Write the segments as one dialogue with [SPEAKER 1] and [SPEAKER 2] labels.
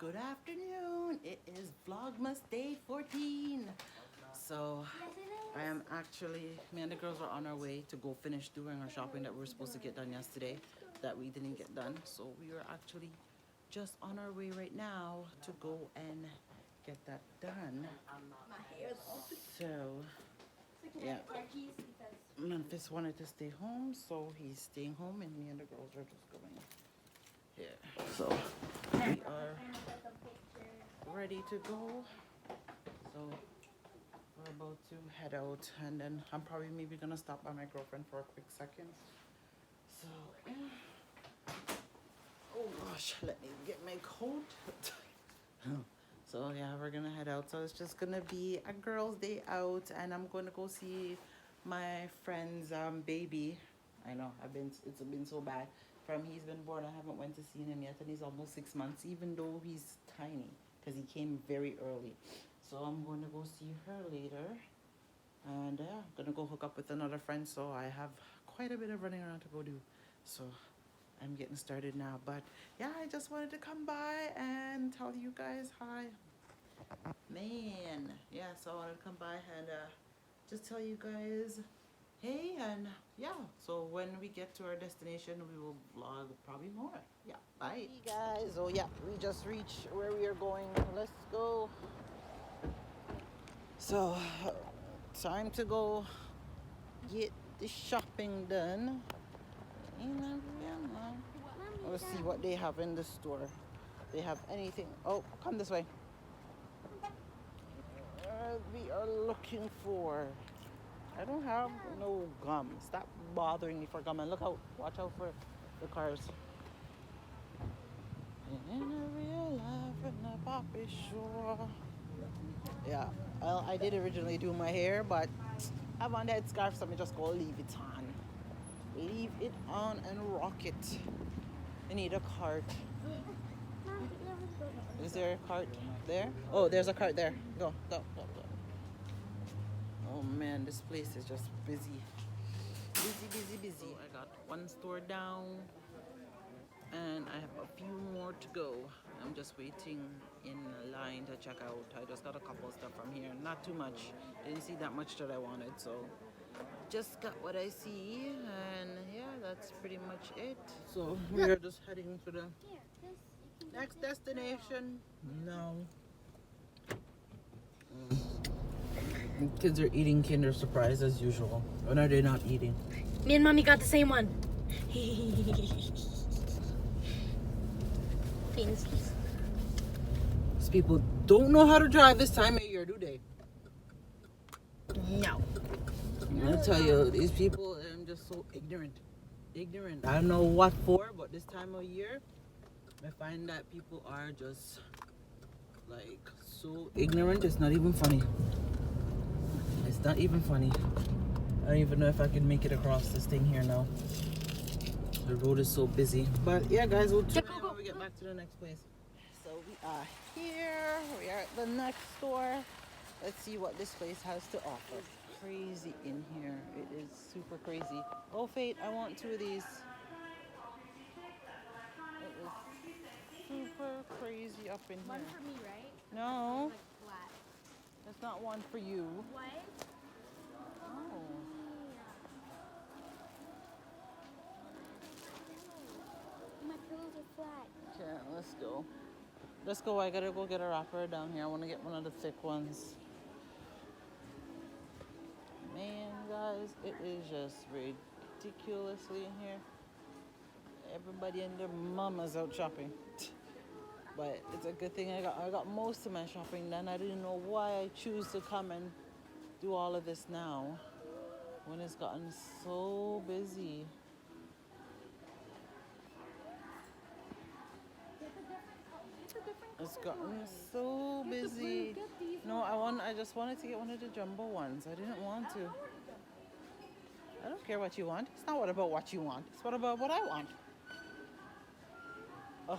[SPEAKER 1] Good afternoon. It is Vlogmas day 14. So I am actually, me and the girls are on our way to go finish doing our shopping that we were supposed to get done yesterday that we didn't get done. So we are actually just on our way right now to go and get that done. So yeah, Memphis wanted to stay home, so he's staying home and me and the girls are just going here. So we are ready to go. So we're about to head out, and then I'm probably maybe gonna stop by my girlfriend for a quick second. So oh gosh, let me get my coat. So yeah, we're gonna head out. So it's just gonna be a girls' day out, and I'm gonna go see my friend's baby. I know it's been so bad. From he's been born, I haven't went to see him yet, and he's almost 6 months, even though he's tiny, because he came very early. So I'm going to go see her later, and yeah, I'm gonna go hook up with another friend. So I have quite a bit of running around to go do. So I'm getting started now, but yeah, I just wanted to come by and tell you guys hi. Man, yeah, so I wanted to come by and just tell you guys hey, and yeah, so when we get to our destination, we will vlog probably more. Yeah, bye. Hey guys, oh yeah, we just reached where we are going. Let's go. So, time to go get the shopping done. Let's see what they have in the store. They have anything. Oh, come this way. We are looking for. I don't have no gum. Stop bothering me for gum. And look out. Watch out for the cars. In a real life in a poppy shore. Yeah, well, I did originally do my hair, but I have on that scarf, so I'm just gonna leave it on. Leave it on and rock it. I need a cart. Is there a cart there? Oh, there's a cart there. Go, go, go, go. Oh man, this place is just busy. Busy, busy, busy. So I got one store down and I have a few more to go. I'm just waiting in line to check out. I just got a couple of stuff from here. Not too much. Didn't see that much that I wanted, so just got what I see, and yeah, that's pretty much it. So we're just heading to the next destination. No. Kids are eating Kinder Surprise as usual. When are they not eating?
[SPEAKER 2] Me and Mommy got the same one.
[SPEAKER 1] These people don't know how to drive this time of year, do they?
[SPEAKER 2] No.
[SPEAKER 1] I'll tell you, these people are just so ignorant. Ignorant. I don't know what for, but this time of year, I find that people are just like so ignorant. It's not even funny. It's not even funny. I don't even know if I can make it across this thing here now. The road is so busy. But yeah, guys, we'll tune in when we get back to the next place. So we are here. We are at the next store. Let's see what this place has to offer. Crazy in here. It is super crazy. Oh, Fate, I want two of these. It is super crazy up in here.
[SPEAKER 2] One for me, right?
[SPEAKER 1] No.
[SPEAKER 2] Like flat.
[SPEAKER 1] That's not one for you.
[SPEAKER 2] What?
[SPEAKER 1] Oh.
[SPEAKER 2] My pillows are flat.
[SPEAKER 1] Okay, let's go. Let's go. I gotta go get a wrapper down here. I want to get one of the thick ones. Man, guys, it is just ridiculously in here. Everybody and their mama's out shopping. But it's a good thing I got most of my shopping done. I didn't know why I choose to come and do all of this now when it's gotten so busy. It's gotten so busy. No, I just wanted to get one of the jumbo ones. I didn't want to. I don't care what you want. It's not about what you want. It's about what I want. Oh.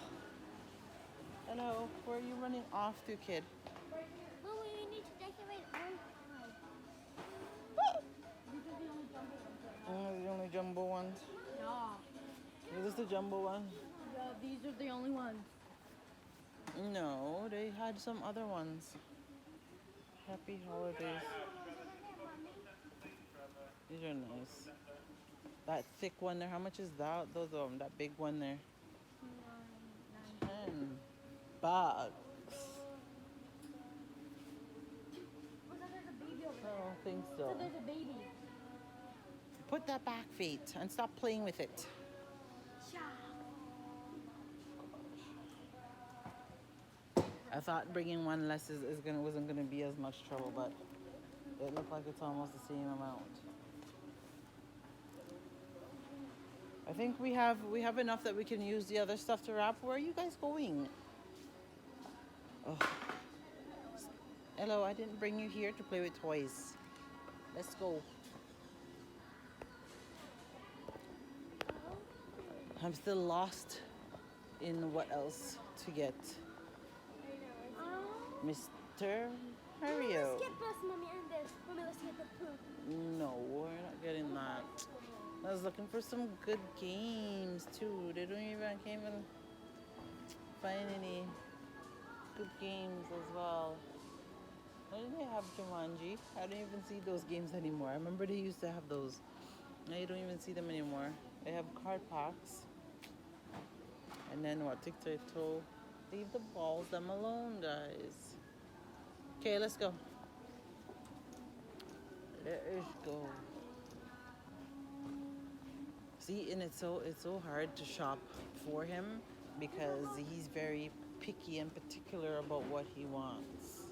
[SPEAKER 1] Hello. Where are you running off to, kid?
[SPEAKER 2] Well, we need to decorate one side. These are the only jumbo ones.
[SPEAKER 1] Oh, the only jumbo ones?
[SPEAKER 2] Yeah.
[SPEAKER 1] Is this the jumbo one?
[SPEAKER 2] Yeah, these are the only ones.
[SPEAKER 1] No, they had some other ones. Happy holidays. These are nice. That thick one there, how much is that? Those that big one there. 10 bucks.
[SPEAKER 2] There's a baby over
[SPEAKER 1] I
[SPEAKER 2] there.
[SPEAKER 1] don't think so.
[SPEAKER 2] There's a baby.
[SPEAKER 1] Put that back, Fate, and stop playing with it. I thought bringing one less wasn't gonna be as much trouble, but it looked like it's almost the same amount. I think we have enough that we can use the other stuff to wrap. Where are you guys going? Oh. Hello, I didn't bring you here to play with toys. Let's go. I'm still lost in what else to get. Mr. Mario.
[SPEAKER 2] Let's get this, Mommy, and this. Mommy, let's get the poop.
[SPEAKER 1] No, we're not getting that. I was looking for some good games too. I can't even find any good games as well. Why didn't they have Jumanji? I don't even see those games anymore. I remember they used to have those. Now you don't even see them anymore. They have card packs. And then what? Tic-tac-toe. Leave the balls them alone, guys. Okay, let's go. Let us go. See, and it's so hard to shop for him because he's very picky and particular about what he wants.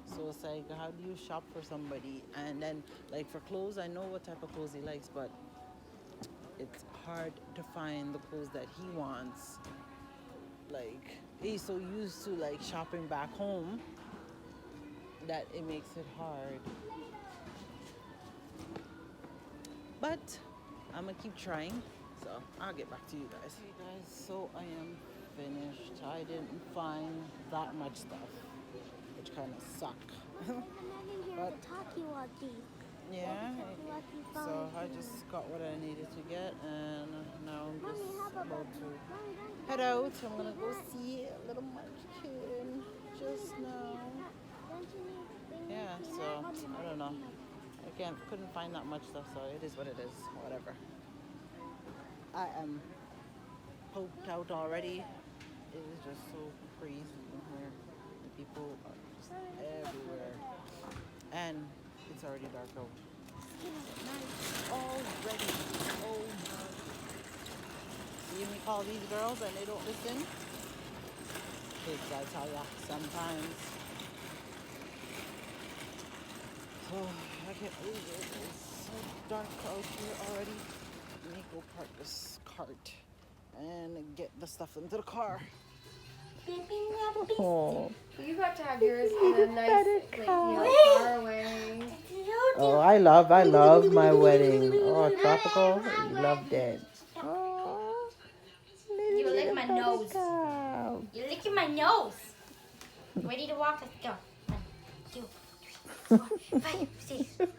[SPEAKER 1] So it's like, how do you shop for somebody? And then, like for clothes, I know what type of clothes he likes, but it's hard to find the clothes that he wants. Like, he's so used to like shopping back home that it makes it hard. But I'm gonna keep trying, so I'll get back to you guys. Hey guys, so I am finished. I didn't find that much stuff, which kind of suck. But yeah, so I just got what I needed to get, and now I'm just about to head out. I'm gonna go see a little munchkin just now. Yeah, so I don't know. Couldn't find that much stuff, so it is what it is. Whatever. I am poked out already. It is just so crazy in here. The people are just everywhere, and it's already dark out. Night already. Oh my. See me call these girls and they don't listen? Kids, I tell ya, sometimes. Oh, I can't believe it. It's so dark out here already. Let me go park this cart and get the stuff into the car.
[SPEAKER 3] Oh. You got to have yours in a nice, like, far away.
[SPEAKER 1] Oh, I love my wedding. Oh, tropical, love that. Oh,
[SPEAKER 2] You lick my nose. You're licking my nose. Ready to walk? Let's go. 1, 2, 3, 4, 5,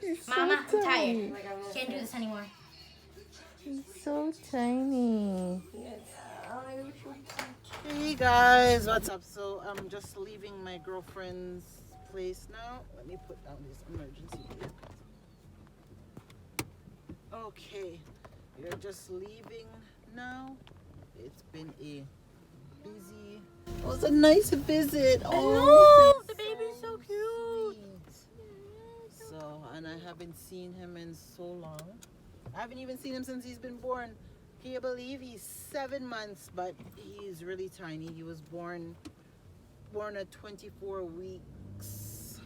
[SPEAKER 2] 6. Mama, I'm tired. Can't do this anymore.
[SPEAKER 1] He's so tiny. Hey guys, what's up? So I'm just leaving my girlfriend's place now. Let me put down this emergency brake. Okay, we're just leaving now. It's been a busy. It was a nice visit. Oh,
[SPEAKER 2] the baby's so cute.
[SPEAKER 1] Sweet. So, and I haven't seen him in so long. I haven't even seen him since he's been born. Can you believe he's 7 months, but he's really tiny. He was born at 24 weeks.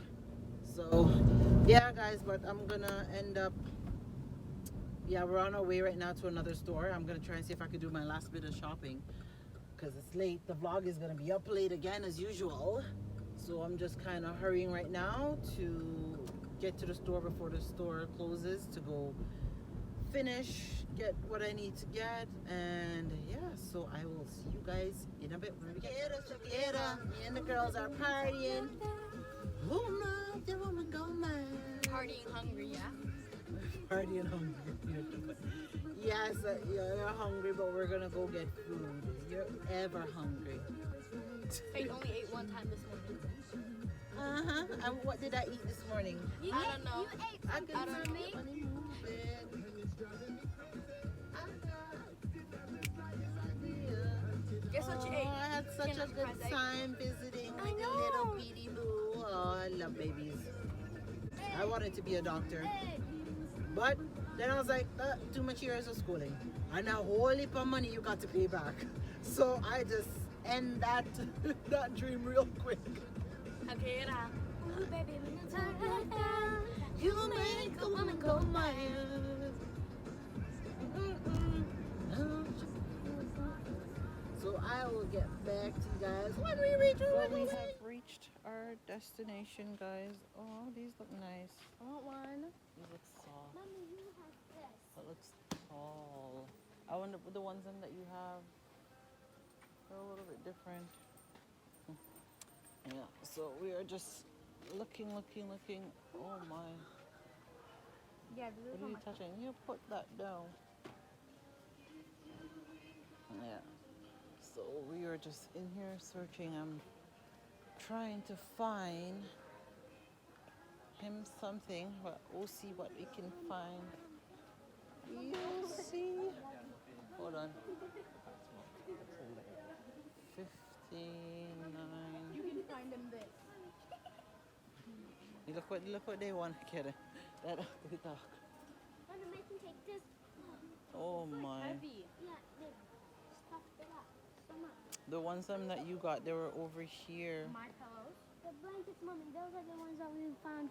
[SPEAKER 1] So, yeah, guys, but I'm gonna end up. Yeah, we're on our way right now to another store. I'm gonna try and see if I could do my last bit of shopping because it's late. The vlog is gonna be up late again as usual. So I'm just kind of hurrying right now to get to the store before the store closes to go finish, get what I need to get, and yeah, so I will see you guys in a bit when we get together. Me and the girls are partying. Oh no, the woman go mad.
[SPEAKER 2] Partying hungry, yeah?
[SPEAKER 1] Partying hungry. Yes, you're hungry, but we're gonna go get food. You're ever hungry.
[SPEAKER 2] I only ate one time this morning.
[SPEAKER 1] And what did I eat this morning?
[SPEAKER 2] I don't know.
[SPEAKER 3] You ate
[SPEAKER 1] I
[SPEAKER 3] something
[SPEAKER 1] can
[SPEAKER 3] from me.
[SPEAKER 2] Guess what you
[SPEAKER 1] Oh,
[SPEAKER 2] ate?
[SPEAKER 1] I had such a
[SPEAKER 2] Cannot
[SPEAKER 1] good
[SPEAKER 2] surprise
[SPEAKER 1] time visiting
[SPEAKER 3] I
[SPEAKER 1] with the
[SPEAKER 3] know.
[SPEAKER 1] little beady boo. Oh, I love babies. I wanted to be a doctor, but then I was like, too much years of schooling, and a whole heap of money you got to pay back. So I just end that that dream real quick.
[SPEAKER 2] Okay,
[SPEAKER 3] Ooh, baby, when you talk like that,
[SPEAKER 1] You make a woman go mad. So I will get back to you guys when we reach. Well, we have reached our destination, guys. Oh, these look nice.
[SPEAKER 3] I want one.
[SPEAKER 1] These look soft.
[SPEAKER 3] Mommy, you have this.
[SPEAKER 1] That looks tall. I wonder the ones that you have. They're a little bit different. Yeah. So we are just looking. Oh my.
[SPEAKER 3] Yeah, this
[SPEAKER 1] What
[SPEAKER 3] is
[SPEAKER 1] are
[SPEAKER 3] one.
[SPEAKER 1] you touching? You put that down. Yeah. So we are just in here searching. I'm trying to find him something, but we'll see what we can find. You'll see. Hold on. 59.
[SPEAKER 3] You can find them this.
[SPEAKER 1] Look what they want to get. That ugly dog.
[SPEAKER 3] Mommy, make me take this.
[SPEAKER 1] Oh my.
[SPEAKER 3] Heavy. Yeah, they stuffed it up so much.
[SPEAKER 1] The ones that you got, they were over here.
[SPEAKER 3] My pillows. The blankets, Mommy, those are the ones that we found,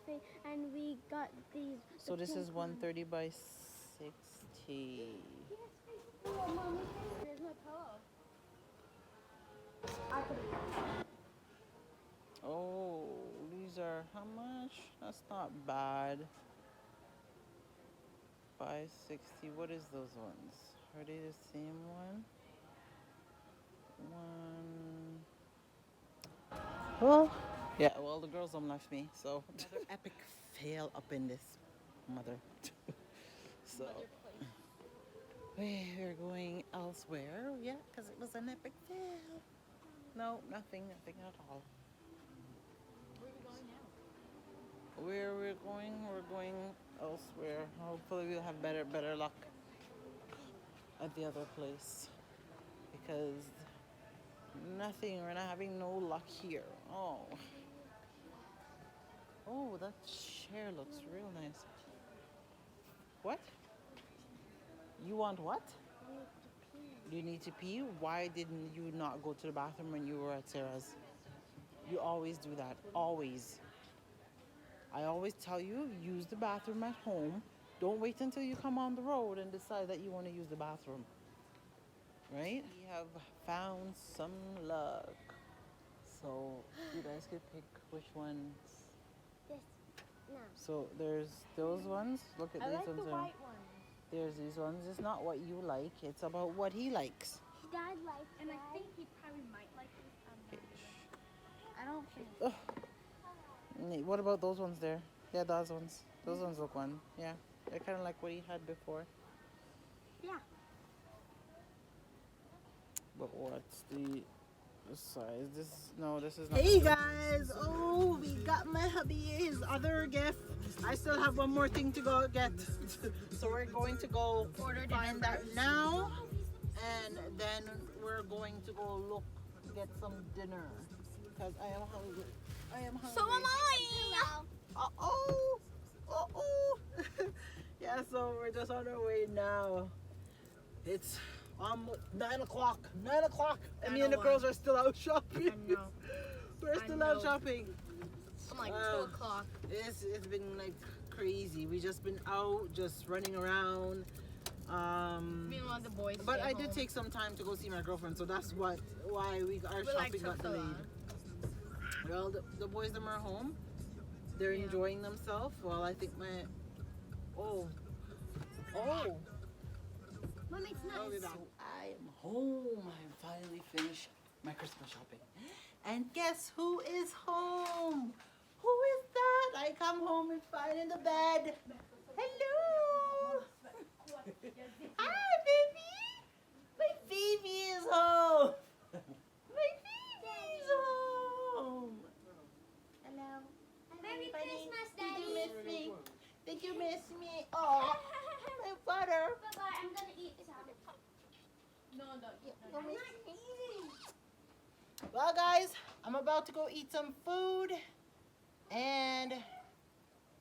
[SPEAKER 3] and we got these.
[SPEAKER 1] So this is 130 by 60.
[SPEAKER 3] Yes, Mommy, there's no pillow. I could.
[SPEAKER 1] Oh, these are how much? That's not bad. 560. What is those ones? Are they the same one? Well, yeah. Well, the girls don't left me, so another epic fail up in this mother. So we're going elsewhere. Yeah, because it was an epic fail. No, nothing at all.
[SPEAKER 2] Where are we going now?
[SPEAKER 1] Where we're going elsewhere. Hopefully we'll have better luck at the other place, because we're not having no luck here. Oh, that chair looks real nice. What? You want what? You need to pee? Why didn't you not go to the bathroom when you were at Sarah's? You always do that. Always. I always tell you, use the bathroom at home. Don't wait until you come on the road and decide that you want to use the bathroom. Right? We have found some luck. So you guys could pick which ones.
[SPEAKER 3] This. No.
[SPEAKER 1] So there's those ones. Look at
[SPEAKER 3] I
[SPEAKER 1] these
[SPEAKER 3] like
[SPEAKER 1] ones.
[SPEAKER 3] the
[SPEAKER 1] there.
[SPEAKER 3] white ones.
[SPEAKER 1] There's these ones. It's not what you like. It's about what he likes.
[SPEAKER 3] Dad likes
[SPEAKER 2] And I
[SPEAKER 3] white.
[SPEAKER 2] think he probably might like this.
[SPEAKER 1] Okay.
[SPEAKER 3] I don't think.
[SPEAKER 1] What about those ones there? Yeah, those ones. Those ones look fun. Yeah, they're kind of like what he had before.
[SPEAKER 3] Yeah.
[SPEAKER 1] But what's the size? This is not. Hey guys! Oh, we got my hubby his other gift. I still have one more thing to go get. So we're going to go find that now, and then we're going to go get some dinner, because I am hungry.
[SPEAKER 2] So am I.
[SPEAKER 1] Uh-oh! Yeah, so we're just on our way now. It's 9 o'clock. 9 o'clock. And me and the girls are still out shopping.
[SPEAKER 2] I know.
[SPEAKER 1] We're still out shopping.
[SPEAKER 2] I'm like 2 o'clock.
[SPEAKER 1] It's been like crazy. We just been out, just running around.
[SPEAKER 2] Meanwhile, the boys.
[SPEAKER 1] But
[SPEAKER 2] stay
[SPEAKER 1] I
[SPEAKER 2] home.
[SPEAKER 1] did take some time to go see my girlfriend, so that's why our shopping got delayed. Well, the boys them are home. They're enjoying themselves. Well, I think my
[SPEAKER 3] Mommy, it's
[SPEAKER 1] I'll be
[SPEAKER 3] nice.
[SPEAKER 1] back. I am home. I'm finally finished my Christmas shopping. And guess who is home? Who is that? I come home and find in the bed. Hello. Hi, baby. My baby is home. My baby. Well, guys, I'm about to go eat some food, and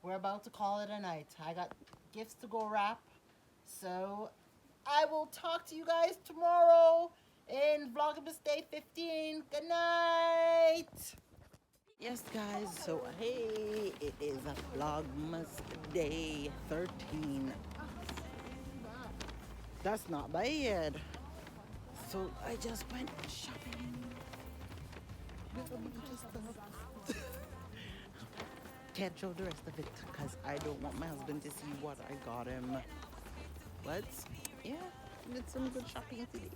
[SPEAKER 1] we're about to call it a night. I got gifts to go wrap, so I will talk to you guys tomorrow in Vlogmas Day 15. Good night. Yes, guys, so hey, it is a Vlogmas Day 13. That's not bad. So I just went shopping. Can't show the rest of it because I don't want my husband to see what I got him. But yeah, did some good shopping today.